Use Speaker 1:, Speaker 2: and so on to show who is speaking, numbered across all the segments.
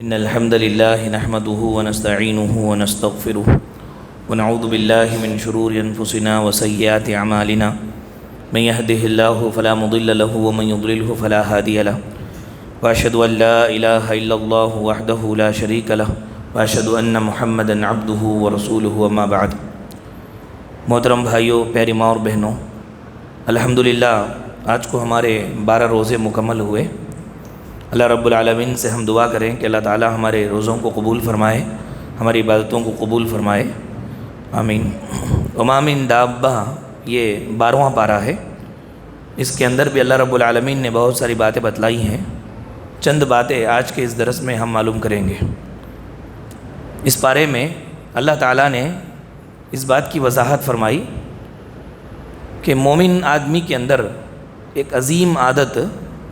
Speaker 1: إن الحمد لله نحمده ونستعينه ونستغفره ونعوذ بالله من شرور أنفسنا وسيئات أعمالنا من يهده الله فلا مضل له ومن يضلله فلا هادي له وأشهد أن لا إله إلا الله وحده لا شريك له وأشهد أن محمدا عبده ورسوله وما بعد۔ محترم بھائیوں، پیاری ماں اور بہنوں، الحمدللہ آج کو ہمارے 12 روزے مکمل ہوئے۔ اللہ رب العالمین سے ہم دعا کریں کہ اللہ تعالی ہمارے روزوں کو قبول فرمائے، ہماری عبادتوں کو قبول فرمائے، آمین۔ وما من دابہ، یہ 12واں پارہ ہے۔ اس کے اندر بھی اللہ رب العالمین نے بہت ساری باتیں بتلائی ہیں۔ چند باتیں آج کے اس درس میں ہم معلوم کریں گے۔ اس پارے میں اللہ تعالیٰ نے اس بات کی وضاحت فرمائی کہ مومن آدمی کے اندر ایک عظیم عادت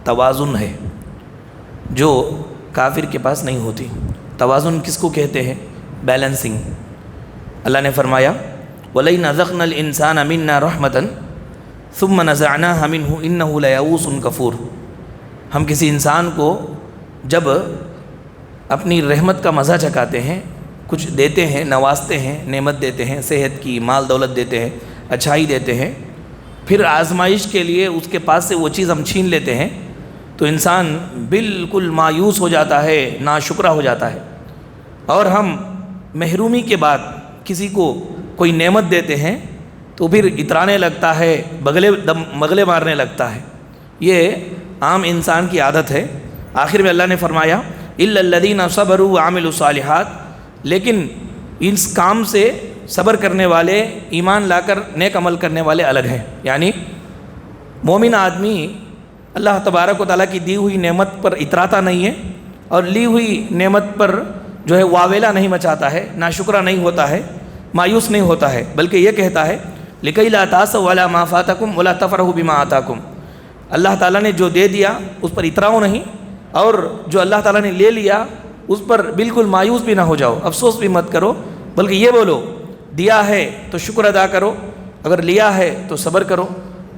Speaker 1: توازن ہے جو کافر کے پاس نہیں ہوتی۔ توازن کس کو کہتے ہیں؟ بیلنسنگ۔ اللہ نے فرمایا وَلَئِنْ أَذَقْنَا الْإِنسَانَ مِنَّا رَحْمَةً ثُمَّ نَزَعْنَاهَا مِنْهُ إِنَّهُ لَيَئُوسٌ کفور۔ ہم کسی انسان کو جب اپنی رحمت کا مزہ چکھاتے ہیں، کچھ دیتے ہیں، نوازتے ہیں، نعمت دیتے ہیں، صحت کی، مال دولت دیتے ہیں، اچھائی دیتے ہیں، پھر آزمائش کے لیے اس کے پاس سے وہ چیز ہم چھین لیتے ہیں تو انسان بالکل مایوس ہو جاتا ہے، ناشکرہ ہو جاتا ہے۔ اور ہم محرومی کے بعد کسی کو کوئی نعمت دیتے ہیں تو پھر اترانے لگتا ہے، بغلے مارنے لگتا ہے۔ یہ عام انسان کی عادت ہے۔ آخر میں اللہ نے فرمایا إِلَّا الَّذِينَ صَبَرُوا وَعَمِلُوا الصَّالِحَاتِ، لیکن اس کام سے صبر کرنے والے، ایمان لا کر نیک عمل کرنے والے الگ ہیں۔ یعنی مومن آدمی اللہ تبارک و تعالیٰ کی دی ہوئی نعمت پر اتراتا نہیں ہے اور لی ہوئی نعمت پر جو ہے واویلا نہیں مچاتا ہے، ناشکرہ نہیں ہوتا ہے، مایوس نہیں ہوتا ہے، بلکہ یہ کہتا ہے لِكَيْ لَا تَأْسَوْا عَلَىٰ مَا فَاتَكُمْ وَلَا تَفْرَحُوا بِمَا آتَاكُمْ۔ اللہ تعالیٰ نے جو دے دیا اس پر اتراؤ نہیں، اور جو اللہ تعالیٰ نے لے لیا اس پر بالکل مایوس بھی نہ ہو جاؤ، افسوس بھی مت کرو، بلکہ یہ بولو دیا ہے تو شکر ادا کرو، اگر لیا ہے تو صبر کرو۔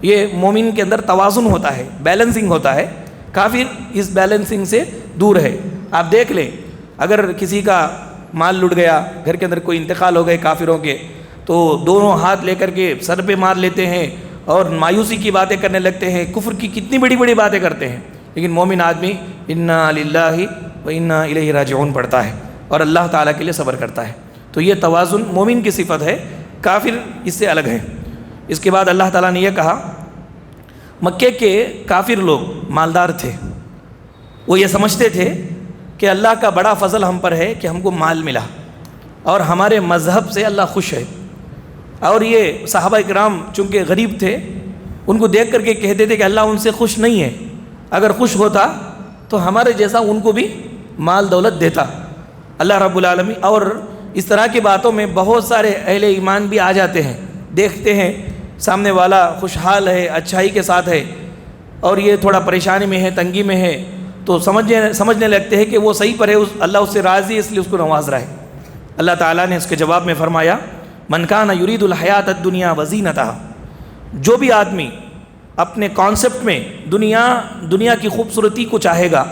Speaker 1: یہ مومن کے اندر توازن ہوتا ہے، بیلنسنگ ہوتا ہے۔ کافر اس بیلنسنگ سے دور ہے۔ آپ دیکھ لیں، اگر کسی کا مال لٹ گیا، گھر کے اندر کوئی انتقال ہو گئے کافروں کے، تو دونوں ہاتھ لے کر کے سر پہ مار لیتے ہیں اور مایوسی کی باتیں کرنے لگتے ہیں، کفر کی کتنی بڑی بڑی باتیں کرتے ہیں۔ لیکن مومن آدمی انا للہ و انا الیہ راجعون پڑھتا ہے اور اللہ تعالیٰ کے لیے صبر کرتا ہے۔ تو یہ توازن مومن کی صفت ہے، کافر اس سے الگ ہے۔ اس کے بعد اللہ تعالیٰ نے یہ کہا، مکے کے کافر لوگ مالدار تھے، وہ یہ سمجھتے تھے کہ اللہ کا بڑا فضل ہم پر ہے کہ ہم کو مال ملا اور ہمارے مذہب سے اللہ خوش ہے۔ اور یہ صحابہ کرام چونکہ غریب تھے، ان کو دیکھ کر کے کہتے تھے کہ اللہ ان سے خوش نہیں ہے، اگر خوش ہوتا تو ہمارے جیسا ان کو بھی مال دولت دیتا اللہ رب العالمین۔ اور اس طرح کی باتوں میں بہت سارے اہل ایمان بھی آ جاتے ہیں، دیکھتے ہیں سامنے والا خوشحال ہے، اچھائی کے ساتھ ہے، اور یہ تھوڑا پریشانی میں ہے، تنگی میں ہے، تو سمجھنے لگتے ہیں کہ وہ صحیح پر ہے، اللہ اس سے راضی ہے، اس لیے اس کو نواز رہا ہے۔ اللہ تعالیٰ نے اس کے جواب میں فرمایا من کان یرید الحیات الدنیا وزینتہا، جو بھی آدمی اپنے کانسیپٹ میں دنیا کی خوبصورتی کو چاہے گا،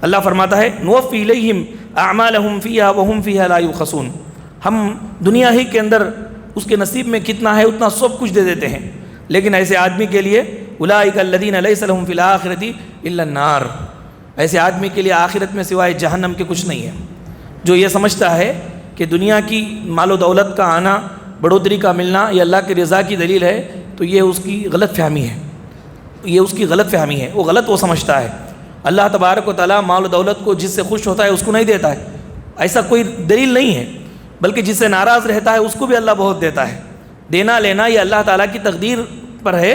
Speaker 1: اللہ فرماتا ہے نوفی الیہم اعمالہم فیہا وہم فیہا لا یبخسون، ہم دنیا ہی کے اندر اس کے نصیب میں کتنا ہے اتنا سب کچھ دے دیتے ہیں، لیکن ایسے آدمی کے لیے اولئک الذین لیس لہم فی الآخرۃ الا النار، ایسے آدمی کے لیے آخرت میں سوائے جہنم کے کچھ نہیں ہے۔ جو یہ سمجھتا ہے کہ دنیا کی مال و دولت کا آنا، بڑھوتری کا ملنا یہ اللہ کی رضا کی دلیل ہے، تو یہ اس کی غلط فہمی ہے، وہ غلط وہ سمجھتا ہے۔ اللہ تبارک و تعالیٰ مال و دولت کو جس سے خوش ہوتا ہے اس کو نہیں دیتا ہے، ایسا کوئی دلیل نہیں ہے، بلکہ جس سے ناراض رہتا ہے اس کو بھی اللہ بہت دیتا ہے۔ دینا لینا یہ اللہ تعالیٰ کی تقدیر پر ہے،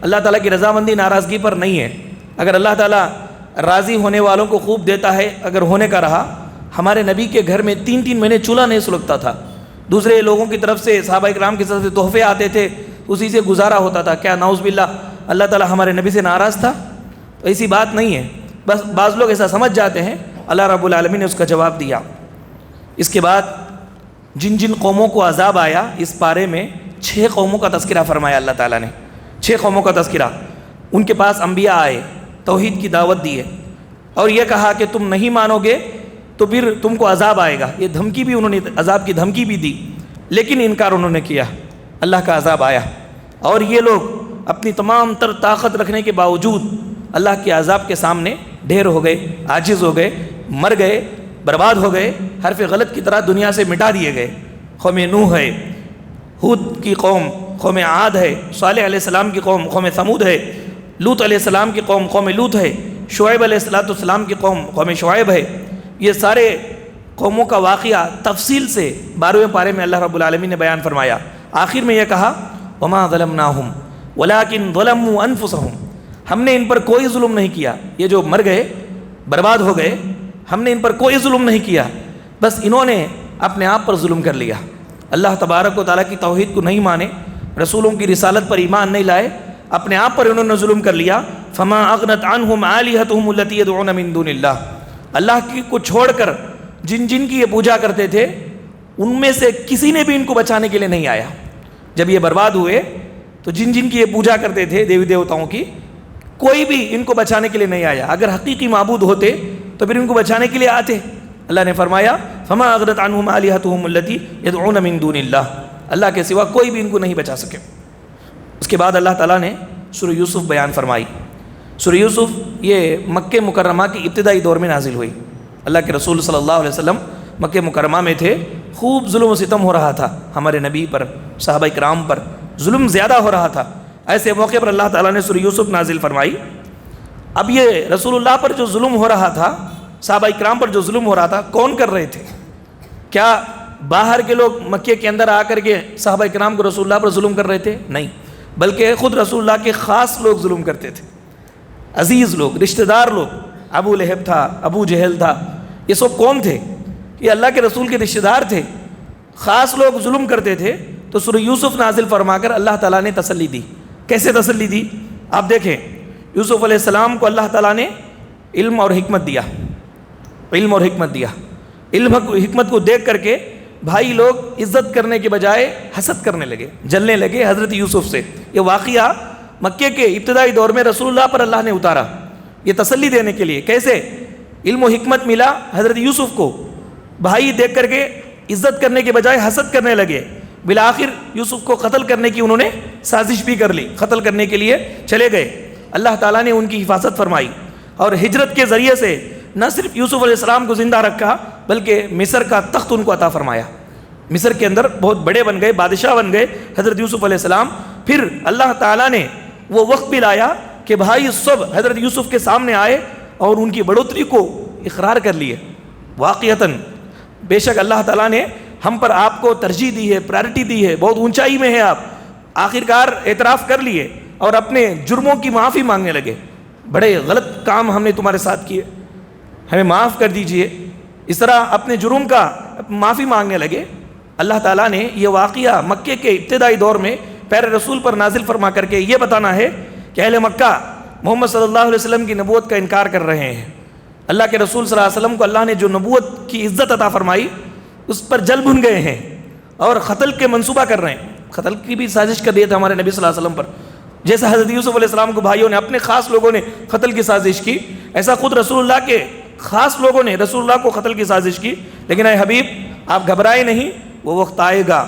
Speaker 1: اللہ تعالیٰ کی رضامندی ناراضگی پر نہیں ہے۔ اگر اللہ تعالیٰ راضی ہونے والوں کو خوب دیتا ہے، اگر ہونے کا رہا، ہمارے نبی کے گھر میں 3 مہینے چولہا نہیں سلگتا تھا، دوسرے لوگوں کی طرف سے، صحابہ کرام کی طرف سے تحفے آتے تھے، اسی سے گزارا ہوتا تھا۔ کیا نعوذ باللہ اللہ تعالیٰ ہمارے نبی سے ناراض تھا؟ تو ایسی بات نہیں ہے، بس بعض لوگ ایسا سمجھ جاتے ہیں۔ اللہ رب العالمین نے اس کا جواب دیا۔ اس کے بعد جن جن قوموں کو عذاب آیا، اس پارے میں 6 قوموں کا تذکرہ فرمایا اللہ تعالیٰ نے، 6 قوموں کا تذکرہ۔ ان کے پاس انبیاء آئے، توحید کی دعوت دی ہے، اور یہ کہا کہ تم نہیں مانو گے
Speaker 2: تو پھر تم کو عذاب آئے گا. یہ دھمکی بھی انہوں نے عذاب کی دھمکی بھی دی, لیکن انکار انہوں نے کیا. اللہ کا عذاب آیا اور یہ لوگ اپنی تمام تر طاقت رکھنے کے باوجود اللہ کے عذاب کے سامنے ڈھیر ہو گئے, عاجز ہو گئے, مر گئے, برباد ہو گئے, حرف غلط کی طرح دنیا سے مٹا دیے گئے. قوم نوح ہے, ہود کی قوم قوم عاد ہے, صالح علیہ السلام کی قوم قوم ثمود ہے, لوط علیہ السلام کی قوم قوم لوط ہے, شعیب علیہ السلام کی قوم قوم شعیب ہے. یہ سارے قوموں کا واقعہ تفصیل سے 12ویں پارے میں اللہ رب العالمین نے بیان فرمایا. آخر میں یہ کہا وما ظلمناہم ولکن ظلموا انفسہم, ہم نے ان پر کوئی ظلم نہیں کیا. یہ جو مر گئے برباد ہو گئے, ہم نے ان پر کوئی ظلم نہیں کیا, بس انہوں نے اپنے آپ پر ظلم کر لیا. اللہ تبارک و تعالیٰ کی توحید کو نہیں مانے, رسولوں کی رسالت پر ایمان نہیں لائے, اپنے آپ پر انہوں نے ظلم کر لیا. فما اغنت عنہم آلہتہم التی یدعون من دون اللہ, اللہ کی کو چھوڑ کر جن جن کی یہ پوجا کرتے تھے ان میں سے کسی نے بھی ان کو بچانے کے لیے نہیں آیا. جب یہ برباد ہوئے تو جن جن کی یہ پوجا کرتے تھے دیوی دیوتاؤں کی, کوئی بھی ان کو بچانے کے لیے نہیں آیا. اگر حقیقی معبود ہوتے تو پھر ان کو بچانے کے لیے آتے. اللہ نے فرمایا فما اغنت عنہم آلہتہم التی یدعون من دون اللہ, اللہ کے سوا کوئی بھی ان کو نہیں بچا سکے. اس کے بعد اللہ تعالیٰ نے سورہ یوسف بیان فرمائی. سورہ یوسف یہ مکہ مکرمہ کی ابتدائی دور میں نازل ہوئی. اللہ کے رسول صلی اللہ علیہ وسلم مکہ مکرمہ میں تھے, خوب ظلم و ستم ہو رہا تھا ہمارے نبی پر, صحابہ کرام پر ظلم زیادہ ہو رہا تھا. ایسے موقع پر اللہ تعالیٰ نے سورہ یوسف نازل فرمائی. اب یہ رسول اللہ پر جو ظلم ہو رہا تھا, صحابہ کرام پر جو ظلم ہو رہا تھا, کون کر رہے تھے؟ کیا باہر کے لوگ مکے کے اندر آ کر کے صحابہ کرام کو رسول اللہ پر ظلم کر رہے تھے؟ نہیں, بلکہ خود رسول اللہ کے خاص لوگ ظلم کرتے تھے. عزیز لوگ, رشتہ دار لوگ, ابو لہب تھا, ابو جہل تھا, یہ سب کون تھے؟ یہ اللہ کے رسول کے رشتہ دار تھے, خاص لوگ ظلم کرتے تھے. تو سورہ یوسف نازل فرما کر اللہ تعالیٰ نے تسلی دی. کیسے تسلی دی؟ آپ دیکھیں, یوسف علیہ السلام کو اللہ تعالیٰ نے علم اور حکمت دیا. علم اور حکمت دیا. علم حکمت کو دیکھ کر کے بھائی لوگ عزت کرنے کے بجائے حسد کرنے لگے, جلنے لگے حضرت یوسف سے. یہ واقعہ مکے کے ابتدائی دور میں رسول اللہ پر اللہ نے اتارا, یہ تسلی دینے کے لیے. کیسے علم و حکمت ملا حضرت یوسف کو, بھائی دیکھ کر کے عزت کرنے کے بجائے حسد کرنے لگے. بالآخر یوسف کو قتل کرنے کی انہوں نے سازش بھی کر لی, قتل کرنے کے لیے چلے گئے. اللہ تعالیٰ نے ان کی حفاظت فرمائی اور ہجرت کے ذریعے سے نہ صرف یوسف علیہ السلام کو زندہ رکھا بلکہ مصر کا تخت ان کو عطا فرمایا. مصر کے اندر بہت بڑے بن گئے, بادشاہ بن گئے حضرت یوسف علیہ السلام. پھر اللہ تعالیٰ نے وہ وقت بھی لایا کہ بھائی سب حضرت یوسف کے سامنے آئے اور ان کی بڑھوتری کو اقرار کر لیے. واقعتاً بے شک اللہ تعالیٰ نے ہم پر آپ کو ترجیح دی ہے, پرائرٹی دی ہے, بہت اونچائی میں ہے آپ. آخرکار اعتراف کر لیے اور اپنے جرموں کی معافی مانگنے لگے. بڑے غلط کام ہم نے تمہارے ساتھ کیے, ہمیں معاف کر دیجئے. اس طرح اپنے جرم کا معافی مانگنے لگے. اللہ تعالیٰ نے یہ واقعہ مکے کے ابتدائی دور میں پیارے رسول پر نازل فرما کر کے یہ بتانا ہے کہ اہل مکہ محمد صلی اللہ علیہ وسلم کی نبوت کا انکار کر رہے ہیں. اللہ کے رسول صلی اللہ علیہ وسلم کو اللہ نے جو نبوت کی عزت عطا فرمائی اس پر جل بھن گئے ہیں اور قتل کے منصوبہ کر رہے ہیں. قتل کی بھی سازش کر دی تھی ہمارے نبی صلی اللہ علیہ وسلم پر. جیسا حضرت یوسف علیہ السلام کو بھائیوں نے, اپنے خاص لوگوں نے قتل کی سازش کی, ایسا خود رسول اللہ کے خاص لوگوں نے رسول اللہ کو قتل کی سازش کی. لیکن اے حبیب آپ گھبرائے نہیں, وہ وقت آئے گا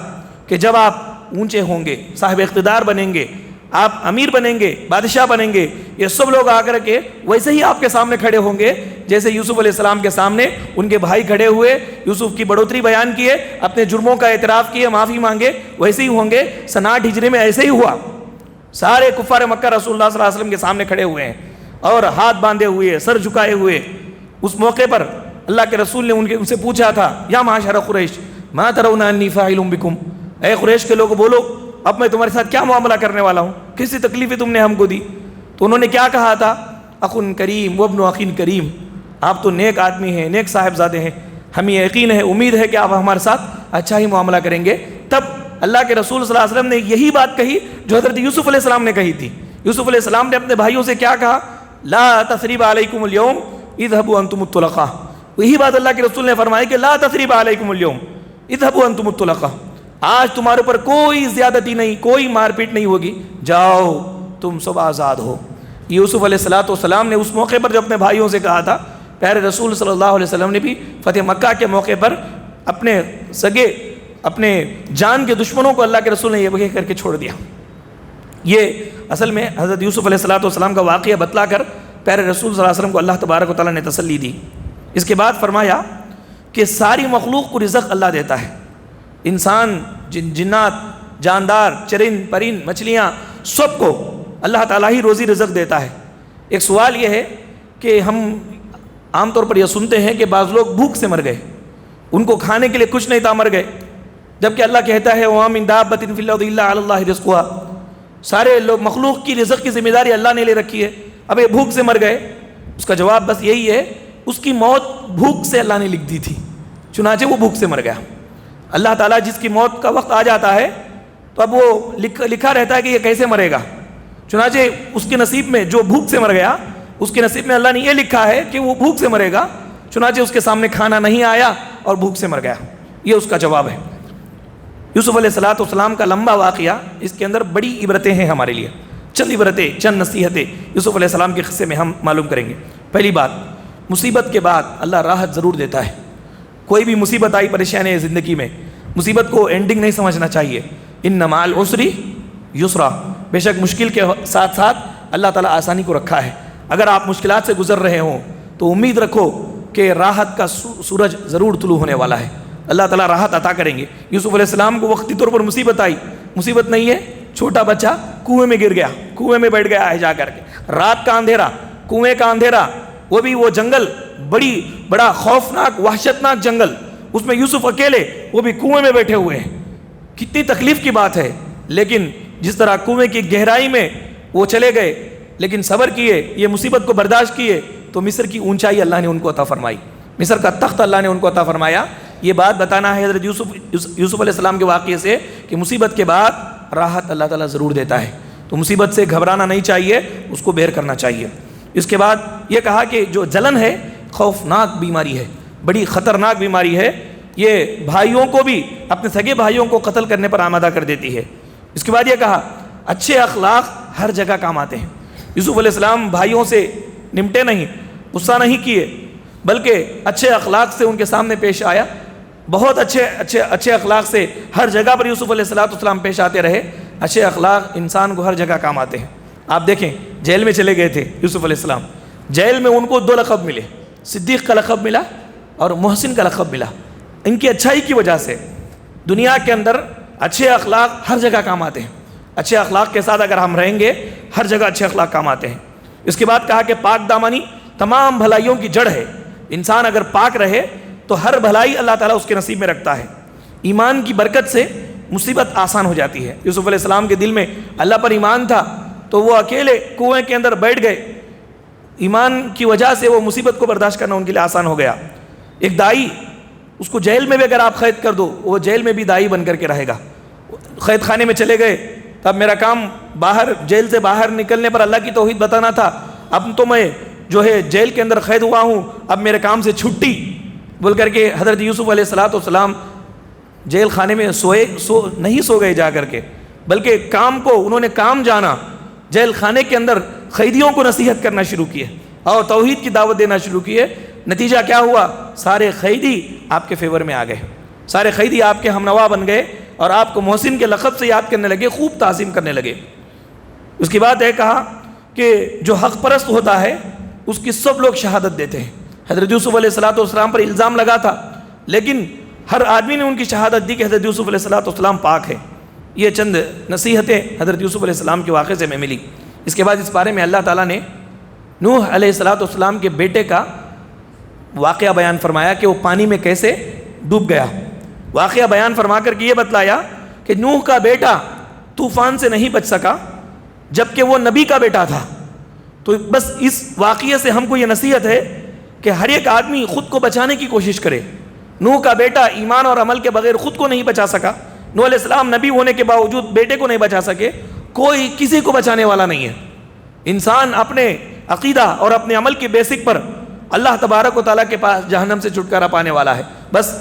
Speaker 2: کہ جب آپ اونچے ہوں گے, صاحب اقتدار بنیں گے, آپ امیر بنیں گے, بادشاہ بنیں گے, یہ سب لوگ آ کر کے ویسے ہی آپ کے سامنے کھڑے ہوں گے جیسے یوسف علیہ السلام کے سامنے ان کے بھائی کھڑے ہوئے, یوسف کی بڑھوتری بیان کیے, اپنے جرموں کا اعتراف کیے, معافی مانگے. ویسے ہی ہوں گے. 59 ہجری میں ایسے ہی ہوا. سارے کفار مکہ رسول اللہ صلی اللہ علیہ وسلم کے سامنے کھڑے ہوئے ہیں اور ہاتھ باندھے ہوئے, سر جھکائے ہوئے. اس موقع پر اللہ کے رسول نے ان سے پوچھا تھا, یا معاشر قریش ما ترون انی فاعل بکم, اے قریش کے لوگوں بولو اب میں تمہارے ساتھ کیا معاملہ کرنے والا ہوں, کسی تکلیفیں تم نے ہم کو دی. تو انہوں نے کیا کہا تھا, اخ کریم وابن اخ کریم, آپ تو نیک آدمی ہیں, نیک صاحبزادے ہیں, ہمیں یقین ہے, امید ہے کہ آپ ہمارے ساتھ اچھا ہی معاملہ کریں گے. تب اللہ کے رسول صلی اللہ علیہ وسلم نے یہی بات کہی جو حضرت یوسف علیہ السلام نے کہی تھی. یوسف علیہ السلام نے اپنے بھائیوں سے کیا کہا, لا تثریب علیکم اليوم اذهبوا انتم الطلقاء. وہی بات اللہ کے رسول نے فرمائی کہ لا تثریب علیکم اليوم اذهبوا انتم الطلقاء, آج تمہارے اوپر کوئی زیادتی نہیں, کوئی مار پیٹ نہیں ہوگی, جاؤ تم سب آزاد ہو. یوسف علیہ السلام نے اس موقع پر جو اپنے بھائیوں سے کہا تھا پیارے رسول صلی اللہ علیہ وسلم نے بھی فتح مکہ کے موقع پر اپنے سگے اپنے جان کے دشمنوں کو اللہ کے رسول نے یہ کر کے چھوڑ دیا۔ یہ اصل میں حضرت یوسف علیہ السلام کا واقعہ بتلا کر پیارے رسول صلی اللہ علیہ وسلم کو اللہ تبارک و تعالیٰ نے تسلی دی۔ اس کے بعد فرمایا کہ ساری مخلوق کو رزق اللہ دیتا ہے، انسان، جنات، جاندار، چرند پرند، مچھلیاں، سب کو اللہ تعالیٰ ہی روزی رزق دیتا ہے۔ ایک سوال یہ ہے کہ ہم عام طور پر یہ سنتے ہیں کہ بعض لوگ بھوک سے مر گئے، ان کو کھانے کے لیے کچھ نہیں تھا، مر گئے، جبکہ اللہ کہتا ہے وَمَا مِن دَابَّةٍ فِي الْأَرْضِ إِلَّا عَلَى اللَّهِ رِزْقُهَا، سارے لوگ مخلوق کی رزق کی ذمہ داری اللہ نے لے رکھی ہے۔ اب یہ بھوک سے مر گئے، اس کا جواب بس یہی ہے، اس کی موت بھوک سے اللہ نے لکھ دی تھی، چنانچہ وہ بھوک سے مر گیا۔ اللہ تعالیٰ جس کی موت کا وقت آ جاتا ہے تو اب وہ لکھا رہتا ہے کہ یہ کیسے مرے گا، چنانچہ اس کے نصیب میں جو بھوک سے مر گیا، اس کے نصیب میں اللہ نے یہ لکھا ہے کہ وہ بھوک سے مرے گا، چنانچہ اس کے سامنے کھانا نہیں آیا اور بھوک سے مر گیا۔ یہ اس کا جواب ہے۔ یوسف علیہ السلام کا لمبا واقعہ، اس کے اندر بڑی عبرتیں ہیں ہمارے لیے، چند عبرتیں، چند نصیحتیں یوسف علیہ السلام کے قصے میں ہم معلوم کریں گے۔ پہلی بات، مصیبت کے بعد اللہ راحت ضرور دیتا ہے۔ کوئی بھی مصیبت آئی، پریشانی ہے زندگی میں، مصیبت کو اینڈنگ نہیں سمجھنا چاہیے۔ ان مع العسر یسرا، بے شک مشکل کے ساتھ ساتھ اللہ تعالیٰ آسانی کو رکھا ہے۔ اگر آپ مشکلات سے گزر رہے ہوں تو امید رکھو کہ راحت کا سورج ضرور طلوع ہونے والا ہے، اللہ تعالیٰ راحت عطا کریں گے۔ یوسف علیہ السلام کو وقتی طور پر مصیبت آئی، مصیبت نہیں ہے، چھوٹا بچہ کنویں میں گر گیا، کنویں میں بیٹھ گیا ہے جا کر کے، رات کا اندھیرا، کنویں کا اندھیرا، وہ بھی وہ جنگل، بڑا خوفناک وحشتناک جنگل، اس میں یوسف اکیلے، وہ بھی کنویں میں بیٹھے ہوئے ہیں۔ کتنی تکلیف کی بات ہے، لیکن جس طرح کنویں کی گہرائی میں وہ چلے گئے لیکن صبر کیے، یہ مصیبت کو برداشت کیے، تو مصر کی اونچائی اللہ نے ان کو عطا فرمائی، مصر کا تخت اللہ نے ان کو عطا فرمایا۔ یہ بات بتانا ہے حضرت یوسف علیہ السلام کے واقعے سے کہ مصیبت کے بعد راحت اللہ تعالیٰ ضرور دیتا ہے، تو مصیبت سے گھبرانا نہیں چاہیے، اس کو بیر کرنا چاہیے۔ اس کے بعد یہ کہا کہ جو جلن ہے خوفناک بیماری ہے، بڑی خطرناک بیماری ہے، یہ بھائیوں کو بھی، اپنے سگے بھائیوں کو قتل کرنے پر آمادہ کر دیتی ہے۔ اس کے بعد یہ کہا اچھے اخلاق ہر جگہ کام آتے ہیں۔ یوسف علیہ السلام بھائیوں سے نمٹے نہیں، غصہ نہیں کیے، بلکہ اچھے اخلاق سے ان کے سامنے پیش آیا، بہت اچھے اخلاق سے ہر جگہ پر یوسف علیہ السلام پیش آتے رہے۔ اچھے اخلاق انسان کو ہر جگہ کام آتے ہیں۔ آپ دیکھیں جیل میں چلے گئے تھے یوسف علیہ السلام، جیل میں ان کو 2 لقب ملے، صدیق کا لقب ملا اور محسن کا لقب ملا، ان کی اچھائی کی وجہ سے۔ دنیا کے اندر اچھے اخلاق ہر جگہ کام آتے ہیں، اچھے اخلاق کے ساتھ اگر ہم رہیں گے ہر جگہ اچھے اخلاق کام آتے ہیں۔ اس کے بعد کہا کہ پاک دامنی تمام بھلائیوں کی جڑ ہے، انسان اگر پاک رہے تو ہر بھلائی اللہ تعالیٰ اس کے نصیب میں رکھتا ہے۔ ایمان کی برکت سے مصیبت آسان ہو جاتی ہے۔ یوسف علیہ السلام کے دل میں اللہ پر ایمان تھا تو وہ اکیلے کنویں کے اندر بیٹھ گئے، ایمان کی وجہ سے وہ مصیبت کو برداشت کرنا ان کے لیے آسان ہو گیا۔ ایک دائی، اس کو جیل میں بھی اگر آپ قید کر دو وہ جیل میں بھی دائی بن کر کے رہے گا۔ قید خانے میں چلے گئے، تب میرا کام باہر جیل سے باہر نکلنے پر اللہ کی توحید بتانا تھا، اب تو میں جو ہے جیل کے اندر قید ہوا ہوں، اب میرے کام سے چھٹی بول کر کے حضرت یوسف علیہ السلام جیل خانے میں نہیں سو گئے جا کر کے، بلکہ کام کو انہوں نے کام جانا، جیل خانے کے اندر قیدیوں کو نصیحت کرنا شروع کیے اور توحید کی دعوت دینا شروع کیے۔ نتیجہ کیا ہوا؟ سارے قیدی آپ کے فیور میں آ گئے، سارے قیدی آپ کے ہمنوا بن گئے اور آپ کو محسن کے لقب سے یاد کرنے لگے، خوب تعظیم کرنے لگے۔ اس کی بات ہے کہا کہ جو حق پرست ہوتا ہے اس کی سب لوگ شہادت دیتے ہیں۔ حضرت یوسف علیہ السلام پر الزام لگا تھا، لیکن ہر آدمی نے ان کی شہادت دی کہ حضرت یوسف علیہ السلام پاک ہے۔ یہ چند نصیحتیں حضرت یوسف علیہ السلام کے واقعے سے میں ملی۔ اس کے بعد اس بارے میں اللہ تعالیٰ نے نوح علیہ السلام کے بیٹے کا واقعہ بیان فرمایا کہ وہ پانی میں کیسے ڈوب گیا۔ واقعہ بیان فرما کر کے یہ بتلایا کہ نوح کا بیٹا طوفان سے نہیں بچ سکا جبکہ وہ نبی کا بیٹا تھا۔ تو بس اس واقعے سے ہم کو یہ نصیحت ہے کہ ہر ایک آدمی خود کو بچانے کی کوشش کرے۔ نوح کا بیٹا ایمان اور عمل کے بغیر خود کو نہیں بچا سکا، نوح علیہ السلام نبی ہونے کے باوجود بیٹے کو نہیں بچا سکے، کوئی کسی کو بچانے والا نہیں ہے۔ انسان اپنے عقیدہ اور اپنے عمل کی بیسک پر اللہ تبارک و تعالیٰ کے پاس جہنم سے چھٹکارا پانے والا ہے۔ بس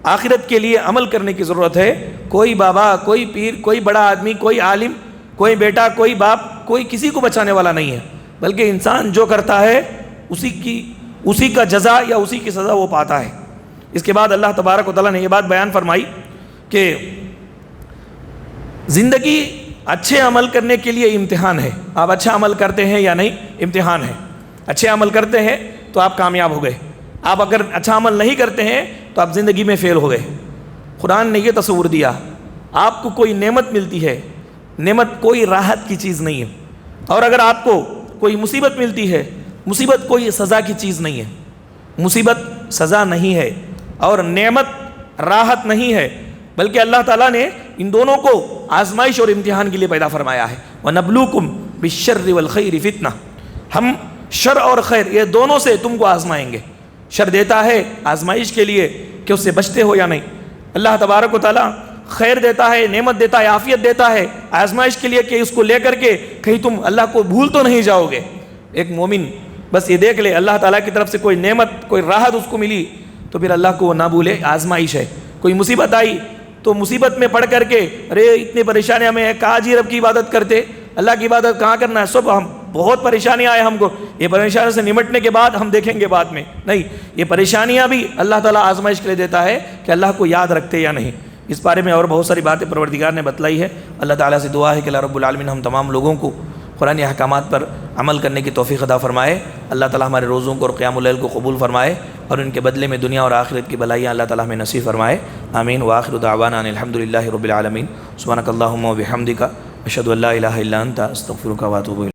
Speaker 2: آخرت کے لیے عمل کرنے کی ضرورت ہے۔ کوئی بابا، کوئی پیر، کوئی بڑا آدمی، کوئی عالم، کوئی بیٹا، کوئی باپ، کوئی کسی کو بچانے والا نہیں ہے، بلکہ انسان جو کرتا ہے اسی کی اسی کا جزا یا اسی کی سزا وہ پاتا ہے۔ اس کے بعد اللہ تبارک و تعالیٰ نے یہ بات بیان فرمائی کہ زندگی اچھے عمل کرنے کے لیے امتحان ہے۔ آپ اچھا عمل کرتے ہیں یا نہیں، امتحان ہے۔ اچھے عمل کرتے ہیں تو آپ کامیاب ہو گئے، آپ اگر اچھا عمل نہیں کرتے ہیں تو آپ زندگی میں فیل ہو گئے۔ قرآن نے یہ تصور دیا، آپ کو کوئی نعمت ملتی ہے، نعمت کوئی راحت کی چیز نہیں ہے، اور اگر آپ کو کوئی مصیبت ملتی ہے، مصیبت کوئی سزا کی چیز نہیں ہے۔ مصیبت سزا نہیں ہے اور نعمت راحت نہیں ہے، بلکہ اللہ تعالیٰ نے ان دونوں کو آزمائش اور امتحان کے لیے پیدا فرمایا ہے۔ وَنَبْلُوكُمْ بِالشَّرِّ وَالْخَيْرِ فِتْنَةً، ہم شر اور خیر یہ دونوں سے تم کو آزمائیں گے۔ شر دیتا ہے آزمائش کے لیے کہ اس سے بچتے ہو یا نہیں، اللہ تبارک و تعالیٰ خیر دیتا ہے، نعمت دیتا ہے، عافیت دیتا ہے آزمائش کے لیے کہ اس کو لے کر کے کہیں تم اللہ کو بھول تو نہیں جاؤ گے۔ ایک مومن بس یہ دیکھ لے اللہ تعالیٰ کی طرف سے کوئی نعمت، کوئی راحت اس کو ملی تو پھر اللہ کو وہ نہ بھولے، آزمائش ہے۔ کوئی مصیبت آئی تو مصیبت میں پڑھ کر کے ارے اتنی پریشانی ہمیں، کہاں جی رب کی عبادت کرتے، اللہ کی عبادت کہاں کرنا ہے، سب ہم بہت پریشانی آئے ہم کو، یہ پریشانی سے نمٹنے کے بعد ہم دیکھیں گے بعد میں، نہیں، یہ پریشانیاں بھی اللہ تعالیٰ آزمائش کے لیے دیتا ہے کہ اللہ کو یاد رکھتے یا نہیں۔ اس بارے میں اور بہت ساری باتیں پروردگار نے بتلائی ہے۔ اللہ تعالیٰ سے دعا ہے کہ اللہ رب العالمین ہم تمام لوگوں کو قرآن احکامات پر عمل کرنے کی توفیق عطا فرمائے۔ اللہ تعالیٰ ہمارے روزوں کو اور قیام اللیل کو قبول فرمائے، اور ان کے بدلے میں دنیا اور آخرت کی بلائیاں اللہ تعالیٰ ہمیں نصیب فرمائے۔ آمین۔ وآخر دعوانا ان الحمدللہ رب العالمین۔ سبحانک اللہم و بحمدک، اشہد ان لا الہ الا انت، استغفرک و اتوب الیک۔